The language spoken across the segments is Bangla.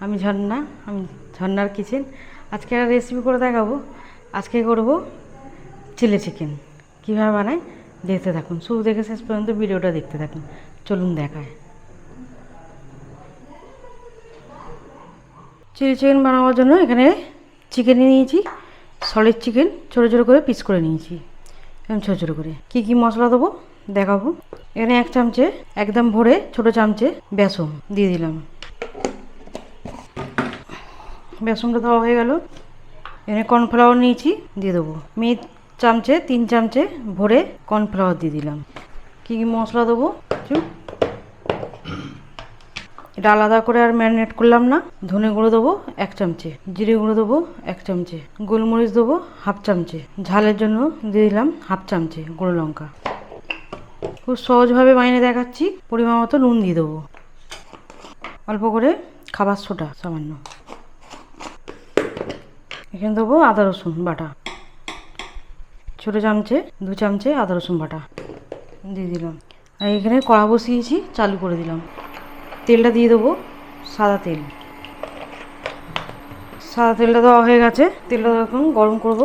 আমি ঝর্ণার কিচেন। আজকে একটা রেসিপি করে দেখাবো। আজকে করব চিলি চিকেন। কীভাবে বানাই দেখতে থাকুন, শুরু থেকে শেষ পর্যন্ত ভিডিওটা দেখতে থাকুন। চলুন দেখায়। চিলি চিকেন বানানোর জন্য এখানে চিকেন নিয়েছি, সলিড চিকেন ছোটো ছোটো করে পিস করে নিয়েছি, এরকম ছোটো ছোটো করে। কী কী মশলা দেবো দেখাবো। এখানে 1 চামচে একদম ভরে ছোটো চামচে বেসন দিয়ে দিলাম। বেসনটা দেওয়া হয়ে গেল। এখানে কর্নফ্লাওয়ার নিয়েছি, দিয়ে দেবো। 3 চামচে ভরে কর্নফ্লাওয়ার দিয়ে দিলাম। কী কী মশলা দেবো এটা আলাদা করে আর ম্যারিনেট করলাম না। ধনে গুঁড়ো দেবো 1 চামচে, জিরে গুঁড়ো দেবো 1 চামচে, গোলমরিচ দেবো 1/2 চামচে, ঝালের জন্য দিয়ে দিলাম 1/2 চামচে গুঁড়ো লঙ্কা। খুব সহজভাবে বানিয়ে দেখাচ্ছি। পরিমাণ মতো নুন দিয়ে দেবো, অল্প করে খাবার সোডা সামান্য। এখানে দেবো আদা রসুন বাটা, ছোটো চামচে 2 চামচে আদা রসুন বাটা দিয়ে দিলাম। আর এখানে কড়া বসিয়েছি, চালু করে দিলাম। তেলটা দিয়ে দেবো, সাদা তেল। সাদা তেলটা দেওয়া হয়ে গেছে। তেলটা এখন গরম করব।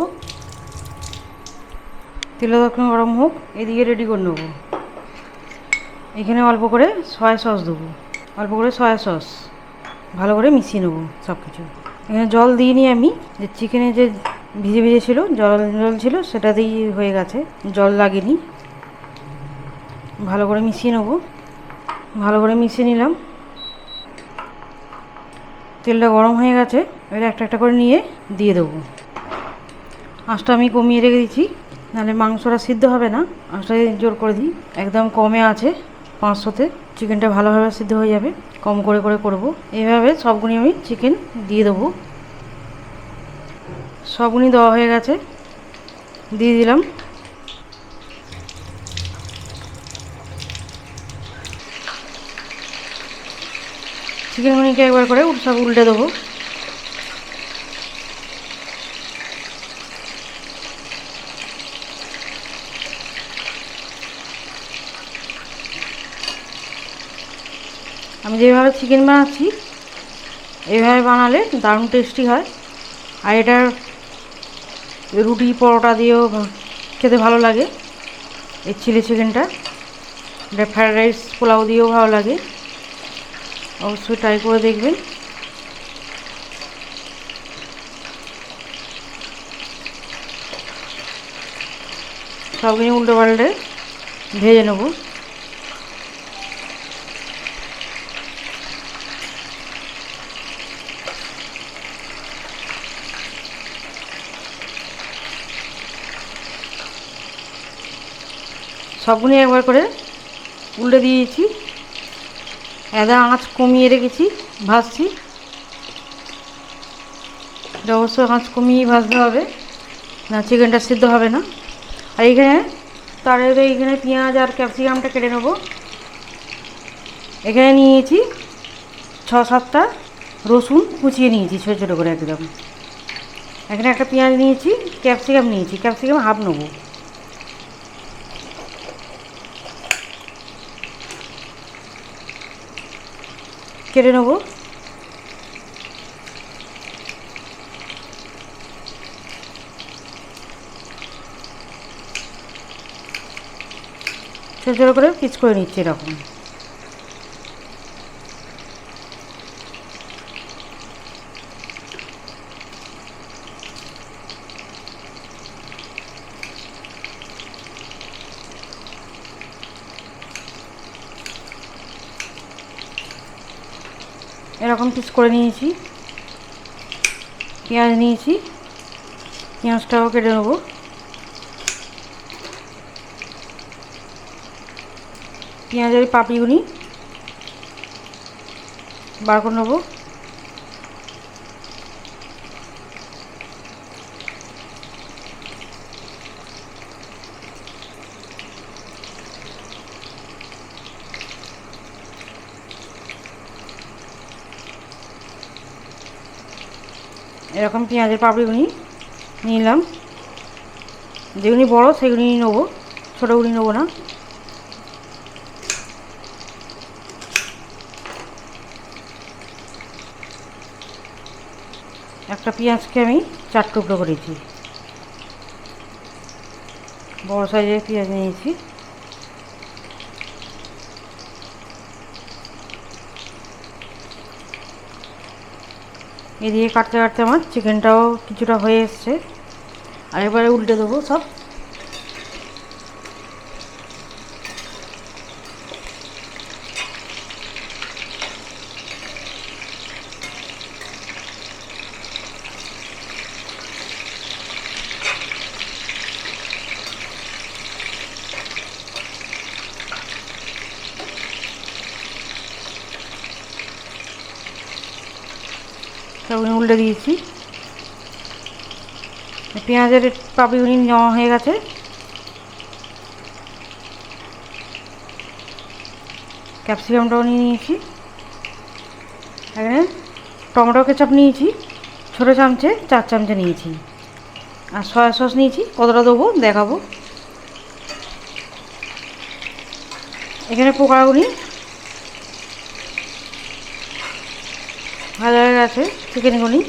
তেলটা এখন গরম হোক, এদিকে রেডি করে নেবো। এখানে অল্প করে সয়া সস দেবো, অল্প করে সয়া সস ভালো করে মিশিয়ে নেবো সব কিছু। এখানে জল দিইনি আমি, যে চিকেনে যে ভিজে ভিজে ছিল, জল ছিল, সেটা দিয়েই হয়ে গেছে, জল লাগেনি। ভালো করে মিশিয়ে নেবো। ভালো করে মিশিয়ে নিলাম। তেলটা গরম হয়ে গেছে, এবার একটা একটা করে নিয়ে দিয়ে দেবো। আঁচটা আমি কমিয়ে রেখে দিচ্ছি, নাহলে মাংসটা সিদ্ধ হবে না। আঁচটা জোর করে দিই, একদম কমে আছে 500-তে। চিকেনটা ভালোভাবে সিদ্ধ হয়ে যাবে। কম করে করে করবো। এইভাবে সবগুলি আমি চিকেন দিয়ে দেবো। সবগুলি দেওয়া হয়ে গেছে, দিয়ে দিলাম। চিকেনগুলিকে একবার করে সব উল্টে দেবো। আমি যেভাবে চিকেন বানাচ্ছি এইভাবে বানালে দারুণ টেস্টি হয়। আর এটার রুটি পরোটা দিয়েও খেতে ভালো লাগে। এই চিলি চিকেনটা এটা ফ্রায়েড রাইস পোলাও দিয়েও ভালো লাগে। অবশ্যই ট্রাই করে দেখবেন। সবগুলো উল্টো পাল্টে ভেজে নেব। সবগুলো একবার করে উল্টে দিয়েছি। এদা আঁচ কমিয়ে রেখেছি, ভাজছি। এটা অবশ্য আঁচ কমিয়েই ভাজতে হবে, না চিকেনটা সিদ্ধ হবে না। আর এইখানে পেঁয়াজ আর ক্যাপসিকামটা কেটে নেব। এখানে নিয়েছি 6-7টা রসুন কুচিয়ে নিয়েছি ছোটো ছোটো করে একদম। এখানে একটা পেঁয়াজ নিয়েছি, ক্যাপসিকাম নিয়েছি, ক্যাপসিকাম হাফ নেব। কেটে নেব। ছোটো ছোটো করে পিস করে নিচ্ছি এরকম। এরকম পিস করে নিয়েছি। পেঁয়াজ নিয়েছি, পেঁয়াজটাও কেটে নেব। পেঁয়াজের পাপড়িগুলি বার করে নেব। এরকম পেঁয়াজের পাপড়িগুনি নিলাম, যেগুলি বড় সেগুলি নেবো, ছোটোগুলি নেবো না। একটা পেঁয়াজকে আমি 4 টুকরো করেছি, বড় সাইজের পেঁয়াজ নিয়েছি। এদিকে কাটতে কাটতে আমার চিকেনটাও কিছুটা হয়ে এসছে। আর এবারে উল্টে দেবো সব। সবগুলো উল্টে দিয়েছি। পেঁয়াজের পাপড়িগুলি নেওয়া হয়ে গেছে। ক্যাপসিকামটাও নিয়ে নিয়েছি। এখানে টমেটো কেচাপ নিয়েছি, ছোটো চামচে 4 চামচে নিয়েছি। আর সয়া সস নিয়েছি, কতটা দেবো দেখাবো। এখানে পোকাগুলি ভাজা হয়ে গেছে, চিকেনগুলি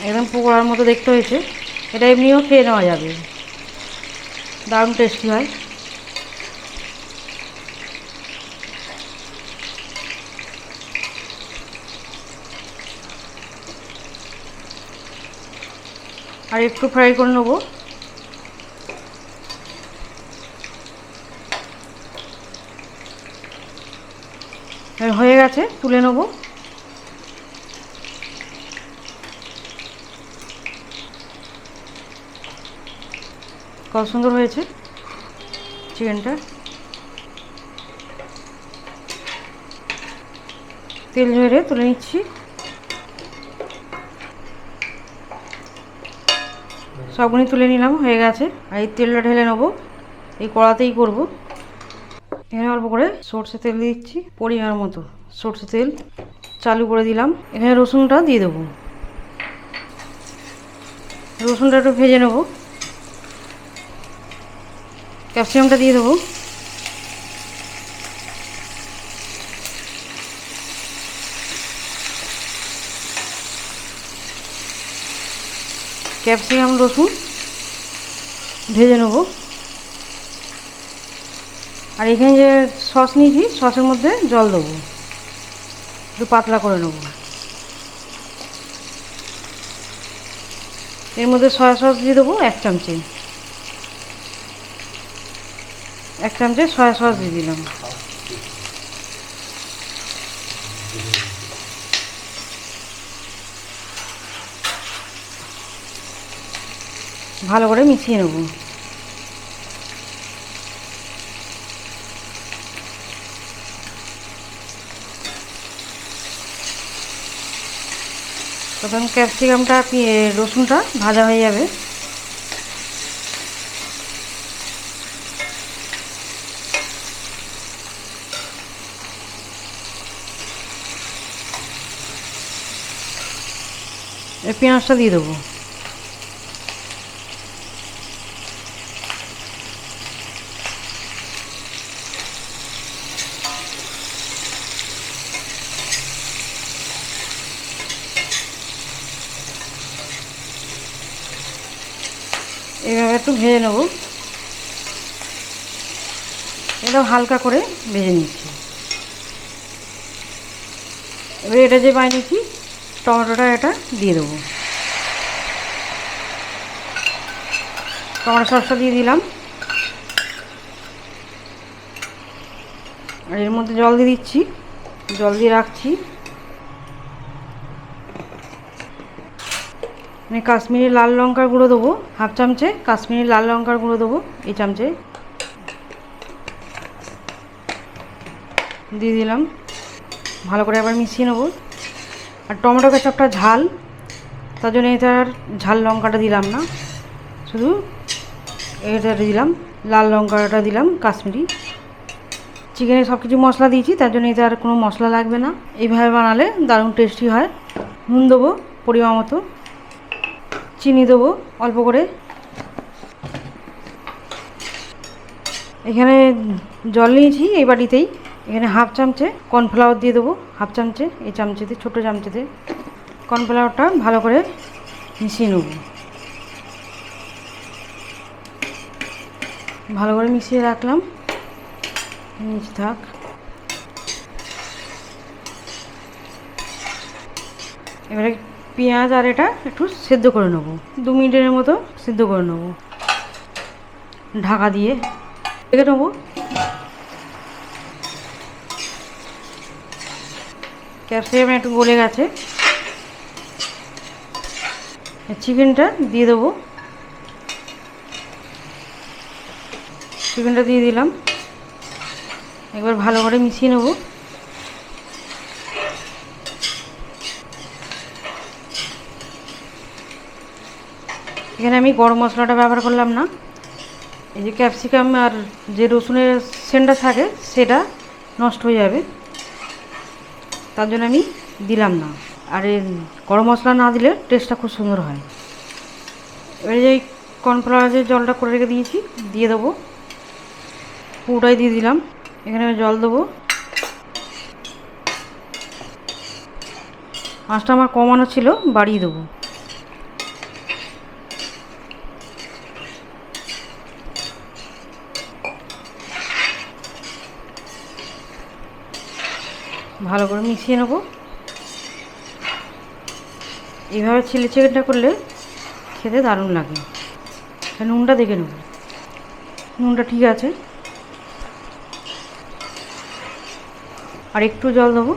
একদম পকোড়ার মতো দেখতে হয়েছে। এটা এমনিও খেয়ে নেওয়া যাবে, দারুণ টেস্টি হয়। আর একটু ফ্রাই করে নেবো। হয়ে গেছে, তুলে নেবো। কত সুন্দর হয়েছে চিকেনটা। তেল ঝরে তুলে নিচ্ছি। সবগুলি তুলে নিলাম, হয়ে গেছে। আর এই তেলটা ঢেলে নেবো, এই কড়াতেই করব। এখানে অল্প করে সর্ষে তেল দিচ্ছি, পরিমাণ মতো সর্ষে তেল চালু করে দিলাম। এখানে রসুনটা দিয়ে দেবো, রসুনটা একটু ভেজে নেব। ক্যাপসিকামটা দিয়ে দেবো। ক্যাপসিকাম রসুন ভেজে নেব। আর এখানে যে সস নিয়েছি, সসের মধ্যে জল দেবো, একটু পাতলা করে নেব। এর মধ্যে সয়া সস দিয়ে দেবো 1 চামচে, 1 চামচে সয়া সস দিয়ে দিলাম। ভালো করে মিশিয়ে নেব। তখন ক্যাপসিকামটা রসুনটা ভাজা হয়ে যাবে। এই পেঁয়াজটা দিয়ে দেবো। এভাবে একটু ভেজে নেব। এটা হালকা করে ভেজে নিচ্ছি। এবার এটা যে বানিয়েছি টমেটোটা, এটা দিয়ে দেবো। টমেটো সসটা দিয়ে দিলাম। আর এর মধ্যে জল দিয়ে দিচ্ছি, জল দিয়ে রাখছি। মানে কাশ্মীরি লাল লঙ্কার গুঁড়ো দেবো 1/2 চামচে, কাশ্মীরি লাল লঙ্কার গুঁড়ো দেবো এই চামচে, দিয়ে দিলাম। ভালো করে আবার মিশিয়ে নেব। আর টমেটো কেচাপটা ঝাল, তার জন্য এটা আর ঝাল লঙ্কাটা দিলাম না, শুধু এটা দিলাম, লাল লঙ্কাটা দিলাম কাশ্মীরি। চিকেনে সব কিছু মশলা দিয়েছি, তার জন্য এটা আর কোনো মশলা লাগবে না। এইভাবে বানালে দারুণ টেস্টি হয়। নুন দেবো পরিমাণ মতো, চিনি দেবো অল্প করে, এখানে জল নিয়েছি এই বাটিতেই। এখানে হাফ চামচে কর্নফ্লাওয়ার দিয়ে দেবো, হাফ চামচে, এই চামচেতে ছোটো চামচেতে কর্নফ্লাওয়ারটা ভালো করে মিশিয়ে নেব। ভালো করে মিশিয়ে রাখলাম, নিচে থাক। এবারে পেঁয়াজ আর এটা একটু সেদ্ধ করে নেব, 2 মিনিটের মতো সেদ্ধ করে নেব ঢাকা দিয়ে। দেখে নেবো ক্যাপসিকাম একটু গলে গেছে। চিকেনটা দিয়ে দেবো, চিকেনটা দিয়ে দিলাম। একবার ভালো করে মিশিয়ে নেব। এখানে আমি গরম মশলাটা ব্যবহার করলাম না, এই যে ক্যাপসিকাম আর যে রসুনের সেন্টটা থাকে সেটা নষ্ট হয়ে যাবে, তার জন্য আমি দিলাম না। আর এই গরম মশলা না দিলে টেস্টটা খুব সুন্দর হয়। এবারে যে কর্নফ্লাওয়ারের জলটা করে রেখে দিয়েছি দিয়ে দেবো, পুরোটাই দিয়ে দিলাম। এখানে জল দেবো, আঁচটা আমার কমানো ছিল, বাড়িয়ে দেবো। ভালো করে মিশিয়ে নেব। এইভাবে চিলি চিকেনটা করলে খেতে দারুণ লাগে। নুনটা দেখে নেব, নুনটা ঠিক আছে। আর একটু জল দেবো,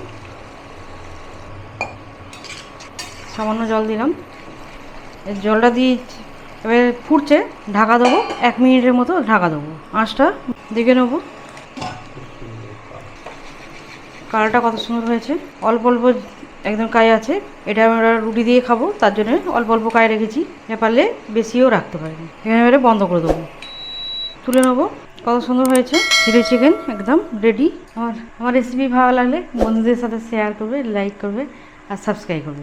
সামান্য জল দিলাম। এই জলটা দিয়ে এবার ফুটছে, ঢাকা দেবো, 1 মিনিটের মতো ঢাকা দেবো। আঁচটা দেখে নেবো কালারটা কত সুন্দর হয়েছে। অল্প অল্প একদম কাই আছে, এটা আমরা রুটি দিয়ে খাবো, তার জন্য অল্প অল্প কাই রেখেছি, পারলে বেশিও রাখতে পারি। এখানে এবারে বন্ধ করে দেবো, তুলে নেবো। কত সুন্দর হয়েছে চিলি চিকেন, একদম রেডি। আমার রেসিপি ভালো লাগলে বন্ধুদের সাথে শেয়ার করবে, লাইক করবে আর সাবস্ক্রাইব করবে।